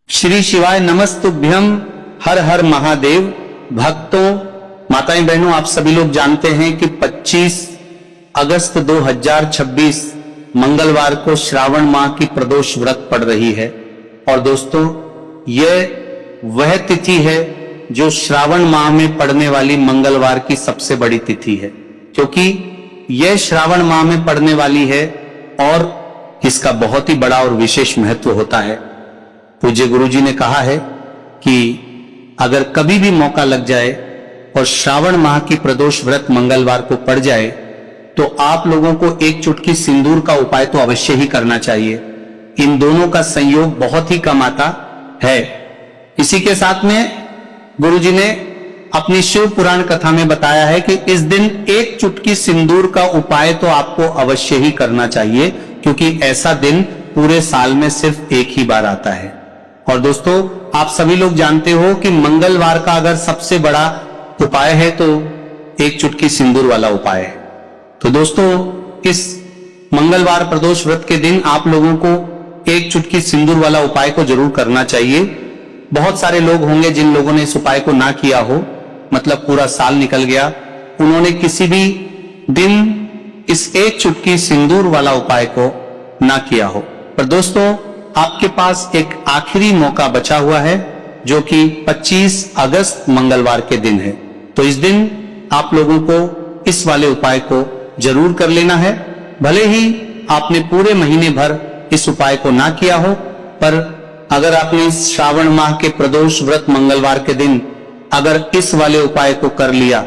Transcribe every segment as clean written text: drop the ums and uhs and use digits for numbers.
श्री शिवाय नमस्तुभ्यम। हर हर महादेव। भक्तों, माताएं बहनों, आप सभी लोग जानते हैं कि 25 अगस्त 2026 मंगलवार को श्रावण माह की प्रदोष व्रत पड़ रही है। और दोस्तों, यह वह तिथि है जो श्रावण माह में पड़ने वाली मंगलवार की सबसे बड़ी तिथि है, क्योंकि यह श्रावण माह में पड़ने वाली है और इसका बहुत ही बड़ा और विशेष महत्व होता है। पूज्य गुरुजी ने कहा है कि अगर कभी भी मौका लग जाए और श्रावण माह की प्रदोष व्रत मंगलवार को पड़ जाए तो आप लोगों को एक चुटकी सिंदूर का उपाय तो अवश्य ही करना चाहिए। इन दोनों का संयोग बहुत ही कम आता है। इसी के साथ में गुरुजी ने अपनी शिव पुराण कथा में बताया है कि इस दिन एक चुटकी सिंदूर का उपाय तो आपको अवश्य ही करना चाहिए, क्योंकि ऐसा दिन पूरे साल में सिर्फ एक ही बार आता है। और दोस्तों, आप सभी लोग जानते हो कि मंगलवार का अगर सबसे बड़ा उपाय है तो एक चुटकी सिंदूर वाला उपाय है। तो दोस्तों, इस मंगलवार प्रदोष व्रत के दिन आप लोगों को एक चुटकी सिंदूर वाला उपाय को जरूर करना चाहिए। बहुत सारे लोग होंगे जिन लोगों ने इस उपाय को ना किया हो, मतलब पूरा साल निकल गया, उन्होंने किसी भी दिन इस एक चुटकी सिंदूर वाला उपाय को ना किया हो। पर दोस्तों, आपके पास एक आखिरी मौका बचा हुआ है, जो कि 25 अगस्त मंगलवार के दिन है। तो इस दिन आप लोगों को इस वाले उपाय को जरूर कर लेना है। भले ही आपने पूरे महीने भर इस उपाय को ना किया हो, पर अगर आपने श्रावण माह के प्रदोष व्रत मंगलवार के दिन अगर इस वाले उपाय को कर लिया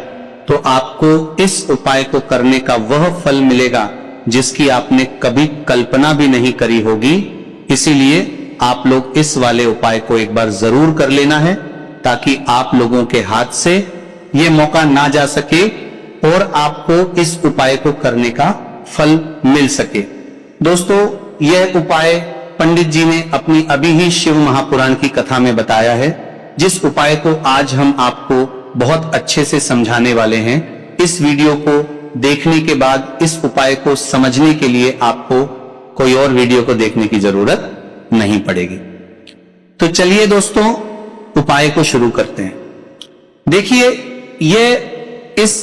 तो आपको इस उपाय को करने का वह फल मिलेगा जिसकी आपने कभी कल्पना भी नहीं करी होगी। इसीलिए आप लोग इस वाले उपाय को एक बार जरूर कर लेना है, ताकि आप लोगों के हाथ से ये मौका ना जा सके और आपको इस उपाय को करने का फल मिल सके। दोस्तों, यह उपाय पंडित जी ने अपनी अभी ही शिव महापुराण की कथा में बताया है, जिस उपाय को आज हम आपको बहुत अच्छे से समझाने वाले हैं। इस वीडियो को देखने के बाद इस उपाय को समझने के लिए आपको कोई और वीडियो को देखने की जरूरत नहीं पड़ेगी। तो चलिए दोस्तों, उपाय को शुरू करते हैं। देखिए, ये इस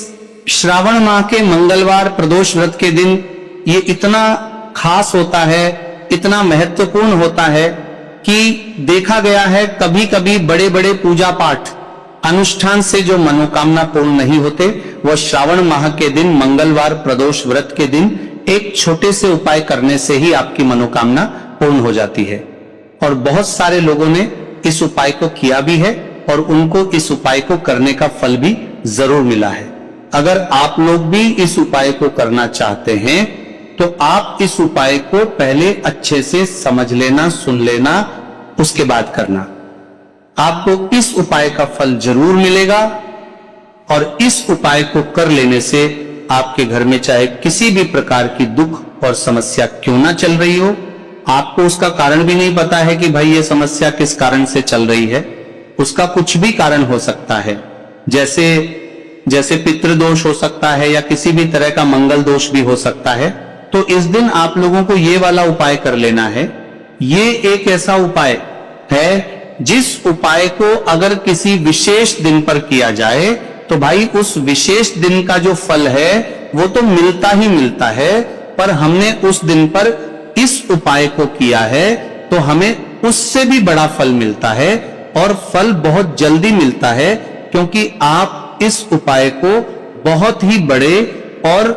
श्रावण माह के मंगलवार प्रदोष व्रत के दिन ये इतना खास होता है, इतना महत्वपूर्ण होता है कि देखा गया है कभी कभी बड़े बड़े पूजा पाठ अनुष्ठान से जो मनोकामना पूर्ण नहीं होते, वह श्रावण माह के दिन मंगलवार प्रदोष व्रत के दिन एक छोटे से उपाय करने से ही आपकी मनोकामना पूर्ण हो जाती है। और बहुत सारे लोगों ने इस उपाय को किया भी है और उनको इस उपाय को करने का फल भी जरूर मिला है। अगर आप लोग भी इस उपाय को करना चाहते हैं तो आप इस उपाय को पहले अच्छे से समझ लेना, सुन लेना, उसके बाद करना। आपको इस उपाय का फल जरूर मिलेगा और इस उपाय को कर लेने से आपके घर में चाहे किसी भी प्रकार की दुख और समस्या क्यों ना चल रही हो, आपको उसका कारण भी नहीं पता है कि भाई ये समस्या किस कारण से चल रही है, उसका कुछ भी कारण हो सकता है। जैसे पितृदोष हो सकता है या किसी भी तरह का मंगल दोष भी हो सकता है। तो इस दिन आप लोगों को ये वाला उपाय कर लेना है। ये एक ऐसा उपाय है जिस उपाय को अगर किसी विशेष दिन पर किया जाए तो भाई उस विशेष दिन का जो फल है वो तो मिलता ही मिलता है, पर हमने उस दिन पर इस उपाय को किया है तो हमें उससे भी बड़ा फल मिलता है और फल बहुत जल्दी मिलता है, क्योंकि आप इस उपाय को बहुत ही बड़े और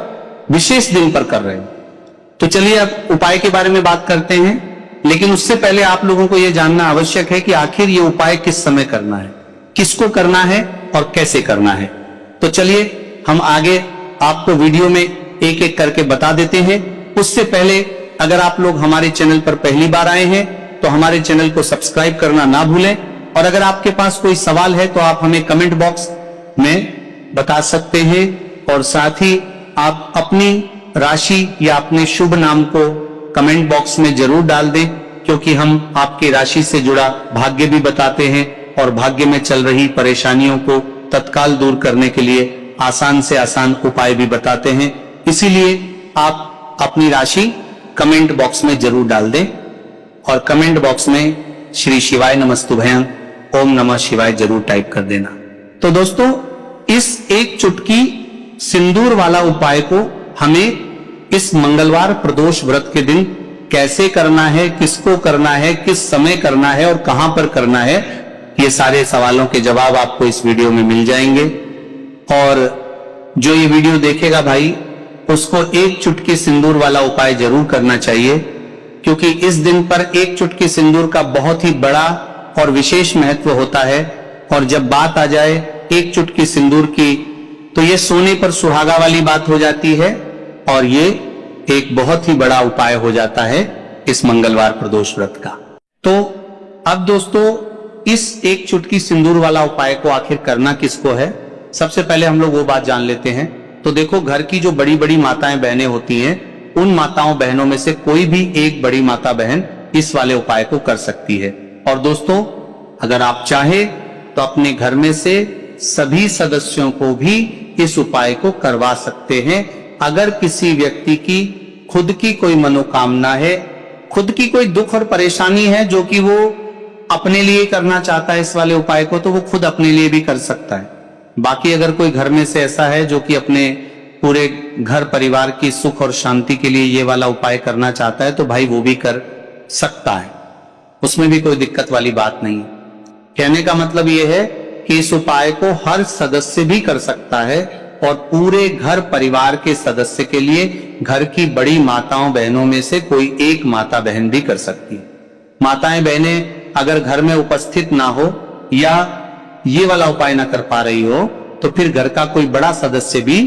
विशेष दिन पर कर रहे हो। तो चलिए अब उपाय के बारे में बात करते हैं, लेकिन उससे पहले आप लोगों को यह जानना आवश्यक है कि आखिर ये उपाय किस समय करना है, किसको करना है और कैसे करना है। तो चलिए हम आगे आपको वीडियो में एक एक करके बता देते हैं। उससे पहले अगर आप लोग हमारे चैनल पर पहली बार आए हैं तो हमारे चैनल को सब्सक्राइब करना ना भूलें, और अगर आपके पास कोई सवाल है तो आप हमें कमेंट बॉक्स में बता सकते हैं, और साथ ही आप अपनी राशि या अपने शुभ नाम को कमेंट बॉक्स में जरूर डाल दें, क्योंकि हम आपकी राशि से जुड़ा भाग्य भी बताते हैं और भाग्य में चल रही परेशानियों को तत्काल दूर करने के लिए आसान से आसान उपाय भी बताते हैं। इसीलिए आप अपनी राशि कमेंट बॉक्स में जरूर डाल दें और कमेंट बॉक्स में श्री शिवाय नमस्तुभयं, ओम नमः शिवाय जरूर टाइप कर देना। तो दोस्तों, इस एक चुटकी सिंदूर वाला उपाय को हमें इस मंगलवार प्रदोष व्रत के दिन कैसे करना है, किसको करना है, किस समय करना है और कहां पर करना है, ये सारे सवालों के जवाब आपको इस वीडियो में मिल जाएंगे। और जो ये वीडियो देखेगा भाई, उसको एक चुटकी सिंदूर वाला उपाय जरूर करना चाहिए, क्योंकि इस दिन पर एक चुटकी सिंदूर का बहुत ही बड़ा और विशेष महत्व होता है। और जब बात आ जाए एक चुटकी सिंदूर की, तो ये सोने पर सुहागा वाली बात हो जाती है और ये एक बहुत ही बड़ा उपाय हो जाता है इस मंगलवार प्रदोष व्रत का। तो अब दोस्तों, इस एक चुटकी सिंदूर वाला उपाय को आखिर करना किसको है, सबसे पहले हम लोग वो बात जान लेते हैं। तो देखो, घर की जो बड़ी बड़ी माताएं बहनें होती हैं, उन माताओं बहनों में से कोई भी एक बड़ी माता बहन इस वाले उपाय को कर सकती है। और दोस्तों, अगर आप चाहे तो अपने घर में से सभी सदस्यों को भी इस उपाय को करवा सकते हैं। अगर किसी व्यक्ति की खुद की कोई मनोकामना है, खुद की कोई दुख और परेशानी है जो कि वो अपने लिए करना चाहता है इस वाले उपाय को, तो वो खुद अपने लिए भी कर सकता है। बाकी अगर कोई घर में से ऐसा है जो कि अपने पूरे घर परिवार की सुख और शांति के लिए ये वाला उपाय करना चाहता है, तो भाई वो भी कर सकता है, उसमें भी कोई दिक्कत वाली बात नहीं है। कहने का मतलब ये है कि इस उपाय को हर सदस्य भी कर सकता है और पूरे घर परिवार के सदस्य के लिए घर की बड़ी माताओं बहनों में से कोई एक माता बहन भी कर सकती है। माताएं बहनें अगर घर में उपस्थित ना हो या ये वाला उपाय ना कर पा रही हो, तो फिर घर का कोई बड़ा सदस्य भी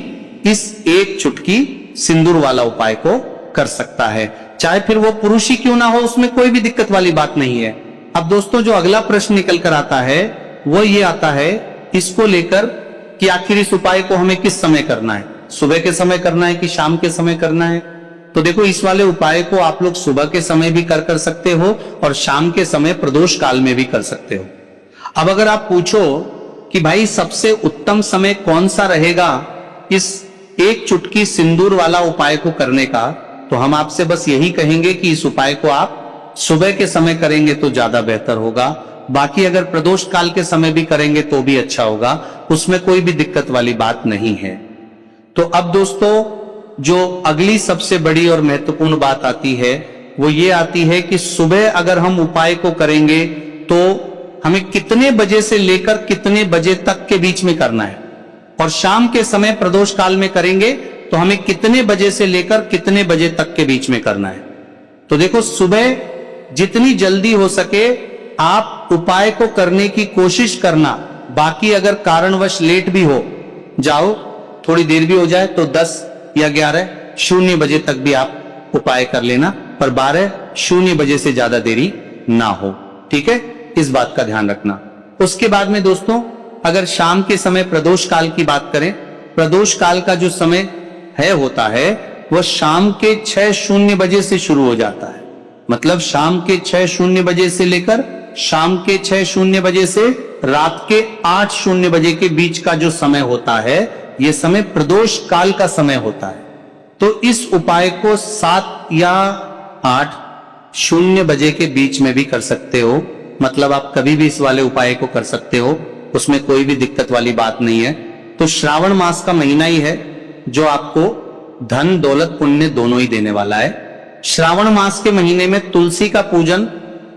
इस एक चुटकी सिंदूर वाला उपाय को कर सकता है, चाहे फिर वो पुरुष ही क्यों ना हो, उसमें कोई भी दिक्कत वाली बात नहीं है। अब दोस्तों, जो अगला प्रश्न निकल कर आता है वो ये आता है इसको लेकर कि आखिर इस उपाय को हमें किस समय करना है, सुबह के समय करना है कि शाम के समय करना है। तो देखो, इस वाले उपाय को आप लोग सुबह के समय भी कर सकते हो और शाम के समय प्रदोष काल में भी कर सकते हो। अब अगर आप पूछो कि भाई सबसे उत्तम समय कौन सा रहेगा इस एक चुटकी सिंदूर वाला उपाय को करने का, तो हम आपसे बस यही कहेंगे कि इस उपाय को आप सुबह के समय करेंगे तो ज्यादा बेहतर होगा। बाकी अगर प्रदोष काल के समय भी करेंगे तो भी अच्छा होगा, उसमें कोई भी दिक्कत वाली बात नहीं है। तो अब दोस्तों, जो अगली सबसे बड़ी और महत्वपूर्ण बात आती है वो ये आती है कि सुबह अगर हम उपाय को करेंगे तो हमें कितने बजे से लेकर कितने बजे तक के बीच में करना है, और शाम के समय प्रदोष काल में करेंगे तो हमें कितने बजे से लेकर कितने बजे तक के बीच में करना है। तो देखो, सुबह जितनी जल्दी हो सके आप उपाय को करने की कोशिश करना। बाकी अगर कारणवश लेट भी हो जाओ, थोड़ी देर भी हो जाए, तो 10 या 11:00 बजे तक भी आप उपाय कर लेना, पर 12:00 बजे से ज्यादा देरी ना हो। ठीक है, इस बात का ध्यान रखना। उसके बाद में दोस्तों, अगर शाम के समय प्रदोष काल की बात करें, प्रदोष काल का जो समय है होता है वह शाम के 6:00 बजे से शुरू हो जाता है। मतलब शाम के 6:00 बजे से लेकर शाम के 6:00 बजे से रात के 8:00 बजे के बीच का जो समय होता है, यह समय प्रदोष काल का समय होता है। तो इस उपाय को 7 या 8:00 बजे के बीच में भी कर सकते हो। मतलब आप कभी भी इस वाले उपाय को कर सकते हो, उसमें कोई भी दिक्कत वाली बात नहीं है। तो श्रावण मास का महीना ही है जो आपको धन दौलत पुण्य दोनों ही देने वाला है। श्रावण मास के महीने में तुलसी का पूजन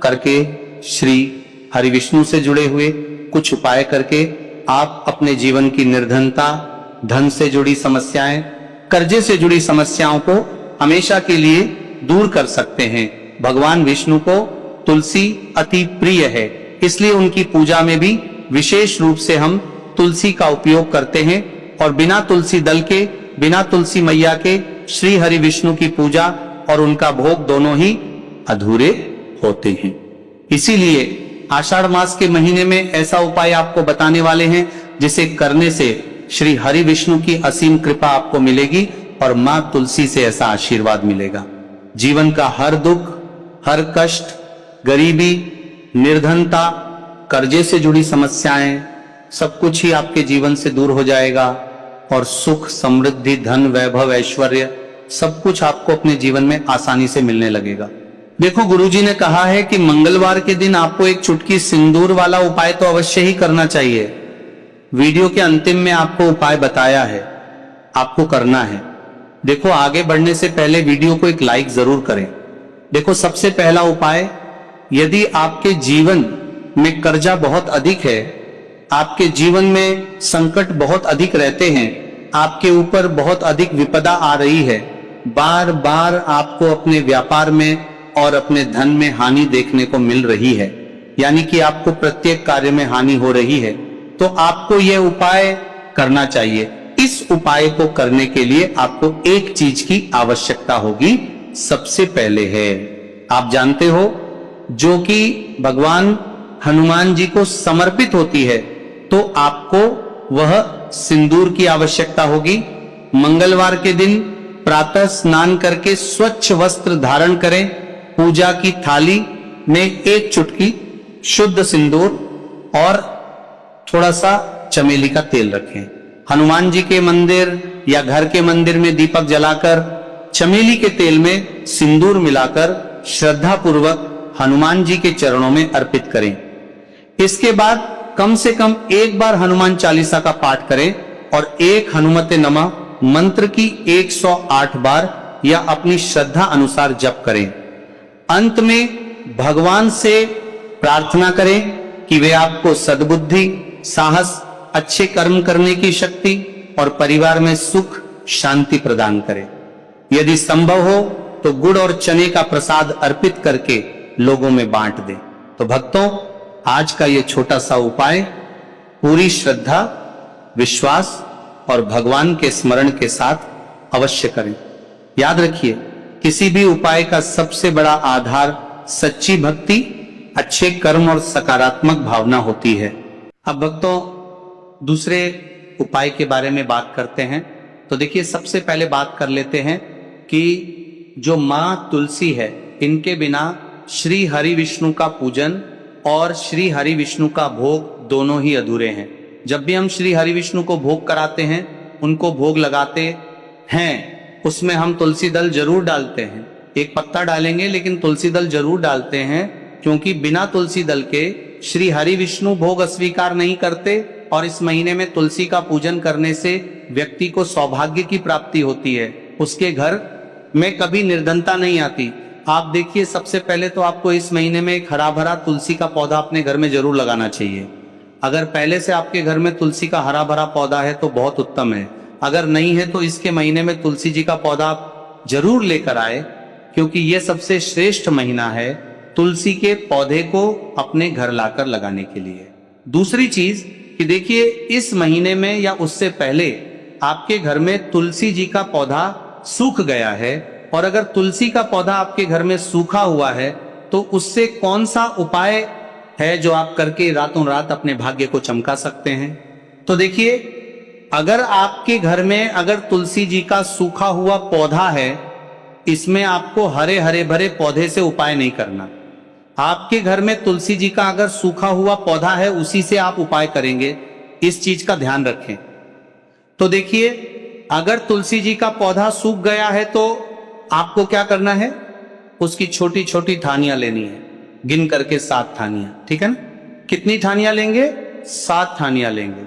करके, श्री हरि विष्णु से जुड़े हुए कुछ उपाय करके आप अपने जीवन की निर्धनता, धन से जुड़ी समस्याएं, कर्जे से जुड़ी समस्याओं को हमेशा के लिए दूर कर सकते हैं। भगवान विष्णु को तुलसी अति प्रिय है, इसलिए उनकी पूजा में भी विशेष रूप से हम तुलसी का उपयोग करते हैं। और बिना तुलसी दल के, बिना तुलसी मैया के श्री हरि विष्णु की पूजा और उनका भोग दोनों ही अधूरे होते हैं। इसीलिए आषाढ़ मास के महीने में ऐसा उपाय आपको बताने वाले हैं जिसे करने से श्री हरि विष्णु की असीम कृपा आपको मिलेगी और मां तुलसी से ऐसा आशीर्वाद मिलेगा। जीवन का हर दुख, हर कष्ट, गरीबी, निर्धनता, कर्जे से जुड़ी समस्याएं, सब कुछ ही आपके जीवन से दूर हो जाएगा और सुख, समृद्धि, धन, वैभव, ऐश्वर्य सब कुछ आपको अपने जीवन में आसानी से मिलने लगेगा। देखो, गुरुजी ने कहा है कि मंगलवार के दिन आपको एक चुटकी सिंदूर वाला उपाय तो अवश्य ही करना चाहिए। वीडियो के अंतिम में आपको उपाय बताया है, आपको करना है। देखो, आगे बढ़ने से पहले वीडियो को एक लाइक जरूर करें। देखो, सबसे पहला उपाय, यदि आपके जीवन में कर्जा बहुत अधिक है, आपके जीवन में संकट बहुत अधिक रहते हैं, आपके ऊपर बहुत अधिक विपदा आ रही है, बार बार आपको अपने व्यापार में और अपने धन में हानि देखने को मिल रही है, यानी कि आपको प्रत्येक कार्य में हानि हो रही है, तो आपको यह उपाय करना चाहिए। इस उपाय को करने के लिए आपको एक चीज की आवश्यकता होगी। सबसे पहले है, आप जानते हो, जो कि भगवान हनुमान जी को समर्पित होती है, तो आपको वह सिंदूर की आवश्यकता होगी। मंगलवार के दिन प्रातः स्नान करके स्वच्छ वस्त्र धारण करें, पूजा की थाली में एक चुटकी शुद्ध सिंदूर और थोड़ा सा चमेली का तेल रखें। हनुमान जी के मंदिर या घर के मंदिर में दीपक जलाकर चमेली के तेल में सिंदूर मिलाकर श्रद्धा पूर्वक हनुमान जी के चरणों में अर्पित करें। इसके बाद कम से कम एक बार हनुमान चालीसा का पाठ करें और एक हनुमते नमः मंत्र की 108 बार या अपनी श्रद्धा अनुसार जप करें। अंत में भगवान से प्रार्थना करें कि वे आपको सद्बुद्धि, साहस, अच्छे कर्म करने की शक्ति और परिवार में सुख शांति प्रदान करें। यदि संभव हो तो गुड़ और चने का प्रसाद अर्पित करके लोगों में बांट दें। तो भक्तों, आज का ये छोटा सा उपाय पूरी श्रद्धा, विश्वास और भगवान के स्मरण के साथ अवश्य करें। याद रखिए, किसी भी उपाय का सबसे बड़ा आधार सच्ची भक्ति, अच्छे कर्म और सकारात्मक भावना होती है। अब भक्तों, दूसरे उपाय के बारे में बात करते हैं। तो देखिए, सबसे पहले बात कर लेते हैं कि जो माँ तुलसी है, इनके बिना श्री हरि विष्णु का पूजन और श्री हरि विष्णु का भोग दोनों ही अधूरे हैं। जब भी हम श्री हरि विष्णु को भोग कराते हैं, उनको भोग लगाते हैं, उसमें हम तुलसी दल जरूर डालते हैं। एक पत्ता डालेंगे लेकिन तुलसी दल जरूर डालते हैं, क्योंकि बिना तुलसी दल के श्री हरि विष्णु भोग अस्वीकार नहीं करते। और इस महीने में तुलसी का पूजन करने से व्यक्ति को सौभाग्य की प्राप्ति होती है, उसके घर में कभी निर्धनता नहीं आती। आप देखिए, सबसे पहले तो आपको इस महीने में एक हरा भरा तुलसी का पौधा अपने घर में जरूर लगाना चाहिए। अगर पहले से आपके घर में तुलसी का हरा भरा पौधा है तो बहुत उत्तम है। अगर नहीं है तो इसके महीने में तुलसी जी का पौधा जरूर लेकर आए, क्योंकि यह सबसे श्रेष्ठ महीना है तुलसी के पौधे को अपने घर लाकर लगाने के लिए। दूसरी चीज कि देखिए, इस महीने में या उससे पहले आपके घर में तुलसी जी का पौधा सूख गया है, और अगर तुलसी का पौधा आपके घर में सूखा हुआ है तो उससे कौन सा उपाय है जो आप करके रातों रात अपने भाग्य को चमका सकते हैं। तो देखिए, अगर आपके घर में अगर तुलसी जी का सूखा हुआ पौधा है, इसमें आपको हरे हरे भरे पौधे से उपाय नहीं करना। आपके घर में तुलसी जी का अगर सूखा हुआ पौधा है, उसी से आप उपाय करेंगे, इस चीज का ध्यान रखें। तो देखिए, अगर तुलसी जी का पौधा सूख गया है तो आपको क्या करना है, उसकी छोटी छोटी ठानियां लेनी है, गिन करके 7 ठानियां, ठीक है ना। कितनी ठानियां लेंगे? 7 ठानियां लेंगे।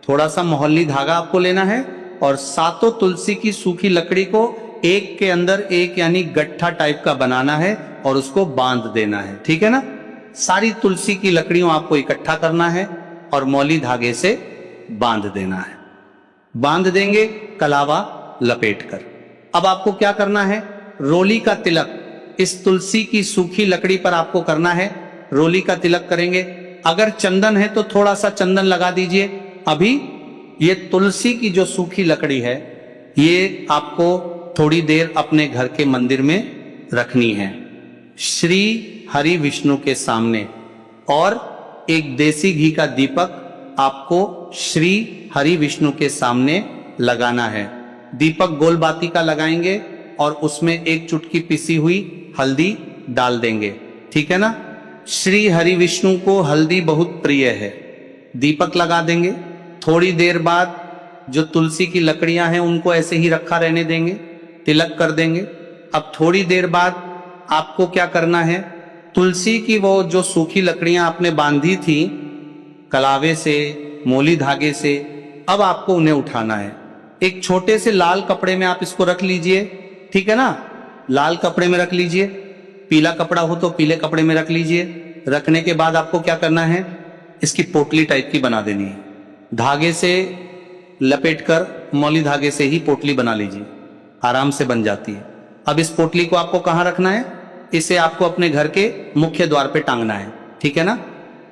थोड़ा सा मोहल्ली धागा आपको लेना है और 7 तुलसी की सूखी लकड़ी को एक के अंदर एक यानी गट्ठा टाइप का बनाना है और उसको बांध देना है, ठीक है ना। सारी तुलसी की लकड़ियों आपको इकट्ठा करना है और मौली धागे से बांध देना है। बांध देंगे कलावा लपेट कर। अब आपको क्या करना है, रोली का तिलक इस तुलसी की सूखी लकड़ी पर आपको करना है। रोली का तिलक करेंगे। अगर चंदन है तो थोड़ा सा चंदन लगा दीजिए। अभी ये तुलसी की जो सूखी लकड़ी है, ये आपको थोड़ी देर अपने घर के मंदिर में रखनी है, श्री हरि विष्णु के सामने। और एक देसी घी का दीपक आपको श्री हरि विष्णु के सामने लगाना है। दीपक गोल बाती का लगाएंगे और उसमें एक चुटकी पिसी हुई हल्दी डाल देंगे, ठीक है ना। श्री हरि विष्णु को हल्दी बहुत प्रिय है। दीपक लगा देंगे। थोड़ी देर बाद जो तुलसी की लकड़ियां हैं उनको ऐसे ही रखा रहने देंगे, तिलक कर देंगे। अब थोड़ी देर बाद आपको क्या करना है, तुलसी की वो जो सूखी लकड़ियां आपने बांधी थी कलावे से, मोली धागे से, अब आपको उन्हें उठाना है। एक छोटे से लाल कपड़े में आप इसको रख लीजिए, ठीक है ना, लाल कपड़े में रख लीजिए, पीला कपड़ा हो तो पीले कपड़े में रख लीजिए। रखने के बाद आपको क्या करना है, इसकी पोटली टाइप की बना देनी है, धागे से लपेटकर, मौली धागे से ही पोटली बना लीजिए, आराम से बन जाती है। अब इस पोटली को आपको कहां रखना है, इसे आपको अपने घर के मुख्य द्वार पे टांगना है, ठीक है ना,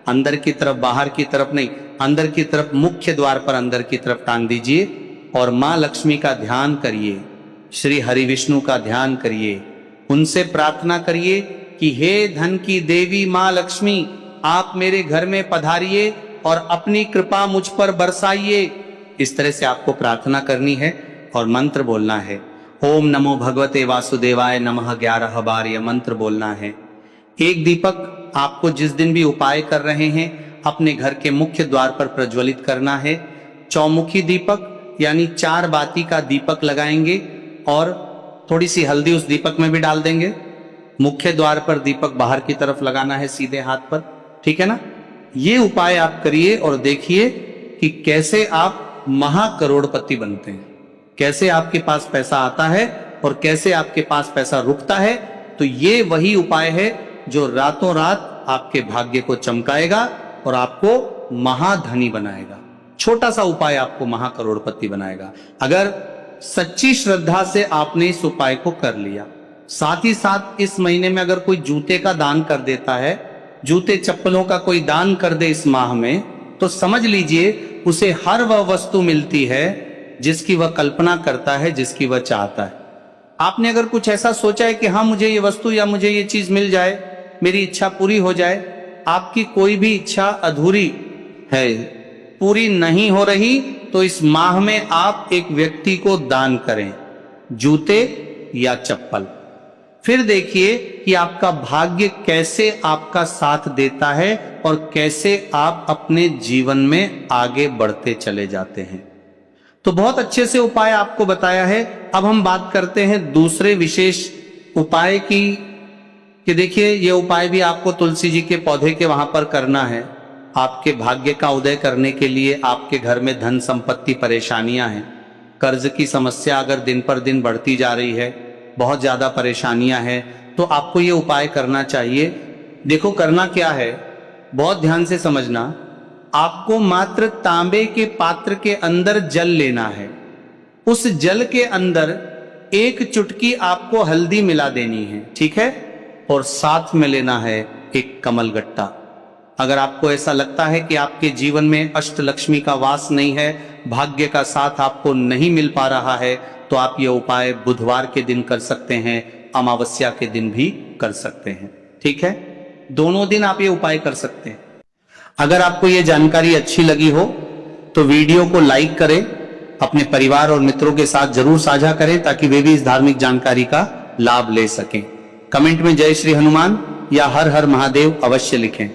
अंदर की तरफ, बाहर की तरफ नहीं, अंदर की तरफ, मुख्य द्वार पर अंदर की तरफ टांग दीजिए। और मां लक्ष्मी का ध्यान करिए, श्री हरि विष्णु का ध्यान करिए, उनसे प्रार्थना करिए कि हे धन की देवी मां लक्ष्मी, आप मेरे घर में पधारिए और अपनी कृपा मुझ पर बरसाइए। इस तरह से आपको प्रार्थना करनी है और मंत्र बोलना है। ओम नमो भगवते वासुदेवाय नमः 11 बार यह मंत्र बोलना है। एक दीपक आपको जिस दिन भी उपाय कर रहे हैं अपने घर के मुख्य द्वार पर प्रज्वलित करना है। चौमुखी दीपक यानी 4 बाती का दीपक लगाएंगे और थोड़ी सी हल्दी उस दीपक में भी डाल देंगे। मुख्य द्वार पर दीपक बाहर की तरफ लगाना है, सीधे हाथ पर, ठीक है ना। ये उपाय आप करिए और देखिए कि कैसे आप महाकरोड़पति बनते हैं, कैसे आपके पास पैसा आता है और कैसे आपके पास पैसा रुकता है। तो ये वही उपाय है जो रातों रात आपके भाग्य को चमकाएगा और आपको महाधनी बनाएगा। छोटा सा उपाय आपको महाकरोड़पति बनाएगा अगर सच्ची श्रद्धा से आपने इस उपाय को कर लिया। साथ ही साथ इस महीने में अगर कोई जूते का दान कर देता है, जूते चप्पलों का कोई दान कर दे इस माह में, तो समझ लीजिए उसे हर वह वस्तु मिलती है जिसकी वह कल्पना करता है, जिसकी वह चाहता है। आपने अगर कुछ ऐसा सोचा है कि हाँ मुझे ये वस्तु या मुझे ये चीज मिल जाए, मेरी इच्छा पूरी हो जाए, आपकी कोई भी इच्छा अधूरी है, पूरी नहीं हो रही, तो इस माह में आप एक व्यक्ति को दान करें, जूते या चप्पल। फिर देखिए कि आपका भाग्य कैसे आपका साथ देता है और कैसे आप अपने जीवन में आगे बढ़ते चले जाते हैं। तो बहुत अच्छे से उपाय आपको बताया है। अब हम बात करते हैं दूसरे विशेष उपाय की, कि देखिए ये उपाय भी आपको तुलसी जी के पौधे के वहां पर करना है। आपके भाग्य का उदय करने के लिए आपके घर में धन संपत्ति परेशानियां हैं, कर्ज की समस्या अगर दिन पर दिन बढ़ती जा रही है, बहुत ज्यादा परेशानियां हैं, तो आपको ये उपाय करना चाहिए। देखो करना क्या है, बहुत ध्यान से समझना। आपको मात्र तांबे के पात्र के अंदर जल लेना है, उस जल के अंदर 1 चुटकी आपको हल्दी मिला देनी है, ठीक है, और साथ में लेना है एक कमल गट्टा। अगर आपको ऐसा लगता है कि आपके जीवन में अष्टलक्ष्मी का वास नहीं है, भाग्य का साथ आपको नहीं मिल पा रहा है, तो आप ये उपाय बुधवार के दिन कर सकते हैं, अमावस्या के दिन भी कर सकते हैं, ठीक है, दोनों दिन आप ये उपाय कर सकते हैं। अगर आपको ये जानकारी अच्छी लगी हो तो वीडियो को लाइक करें, अपने परिवार और मित्रों के साथ जरूर साझा करें ताकि वे भी इस धार्मिक जानकारी का लाभ ले सकें। कमेंट में जय श्री हनुमान या हर हर महादेव अवश्य लिखें।